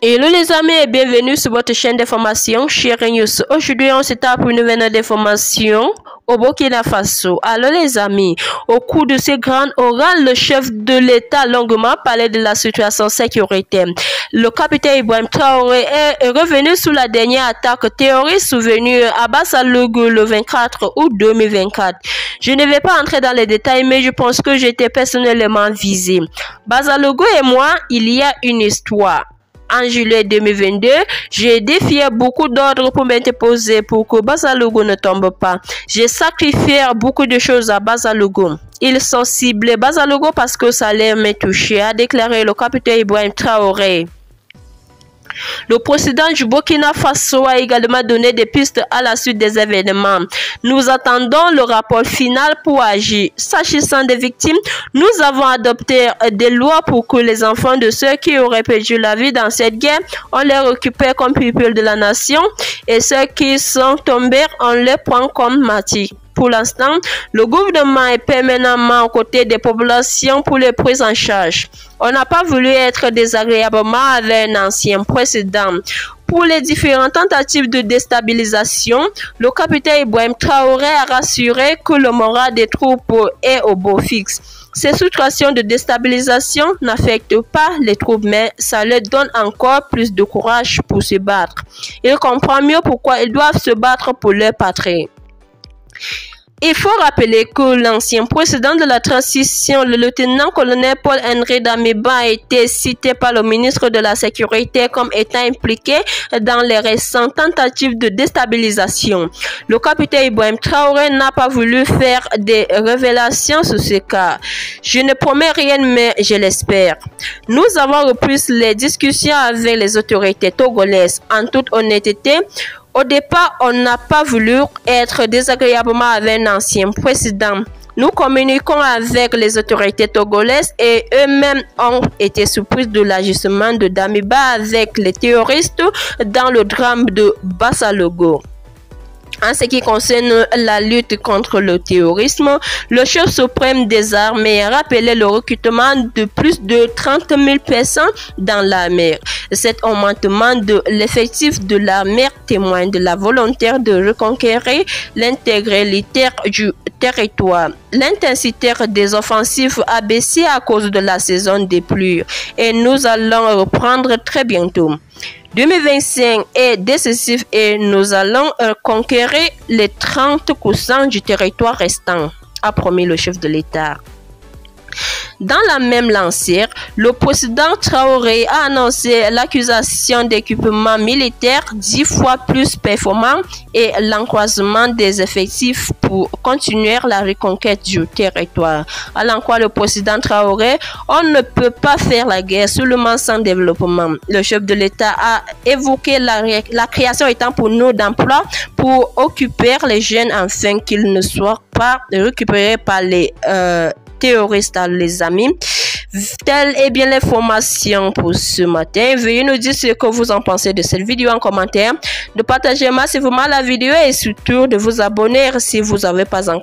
Hello les amis et bienvenue sur votre chaîne d'information Chéri News. Aujourd'hui on se tape une nouvelle d'information au Burkina Faso. Alors les amis, au cours de ces grandes orales, le chef de l'État longuement parlait de la situation sécuritaire. Le capitaine Ibrahim Traoré est revenu sur la dernière attaque terroriste survenue à Bassa-Louga le 24 août 2024. Je ne vais pas entrer dans les détails, mais je pense que j'étais personnellement visé. Bassa-Louga et moi, il y a une histoire. En juillet 2022, j'ai défié beaucoup d'ordres pour m'interposer pour que Bassa-Louga ne tombe pas. J'ai sacrifié beaucoup de choses à Bassa-Louga. Ils sont ciblés Bassa-Louga parce que ça allait me toucher, a déclaré le capitaine Ibrahim Traoré. Le président du Burkina Faso a également donné des pistes à la suite des événements. Nous attendons le rapport final pour agir. S'agissant des victimes, nous avons adopté des lois pour que les enfants de ceux qui auraient perdu la vie dans cette guerre, on les récupère comme pupilles de la nation et ceux qui sont tombés, on les prend comme martyrs. Pour l'instant, le gouvernement est permanemment aux côtés des populations pour les prises en charge. On n'a pas voulu être désagréablement avec un ancien président. Pour les différentes tentatives de déstabilisation, le capitaine Ibrahim Traoré a rassuré que le moral des troupes est au beau fixe. Ces situations de déstabilisation n'affectent pas les troupes, mais ça leur donne encore plus de courage pour se battre. Ils comprennent mieux pourquoi ils doivent se battre pour leur patrie. Il faut rappeler que l'ancien président de la transition, le lieutenant-colonel Paul-Henri Damiba, a été cité par le ministre de la Sécurité comme étant impliqué dans les récentes tentatives de déstabilisation. Le capitaine Ibrahim Traoré n'a pas voulu faire des révélations sur ce cas. Je ne promets rien, mais je l'espère. Nous avons repris les discussions avec les autorités togolaises. En toute honnêteté, au départ, on n'a pas voulu être désagréablement avec un ancien président. Nous communiquons avec les autorités togolaises et eux-mêmes ont été surpris de l'agissement de Damiba avec les terroristes dans le drame de Bassa-Louga. En ce qui concerne la lutte contre le terrorisme, le chef suprême des armées a rappelé le recrutement de plus de 30 000 personnes dans l'armée. Cet augmentement de l'effectif de l'armée témoigne de la volonté de reconquérir l'intégralité du territoire. L'intensité des offensives a baissé à cause de la saison des pluies et nous allons reprendre très bientôt. 2025 est décisif et nous allons conquérir les 30% du territoire restant, a promis le chef de l'État. Dans la même lancée, le président Traoré a annoncé l'accusation d'équipements militaires 10 fois plus performants et l'encroisement des effectifs pour continuer la reconquête du territoire. À l'enquête le président Traoré, on ne peut pas faire la guerre seulement sans développement. Le chef de l'État a évoqué la création étant pour nous d'emplois pour occuper les jeunes afin qu'ils ne soient pas récupérés par les terroristes, les amis. Telle est bien l'information pour ce matin. Veuillez nous dire ce que vous en pensez de cette vidéo en commentaire, de partager massivement la vidéo et surtout de vous abonner si vous n'avez pas encore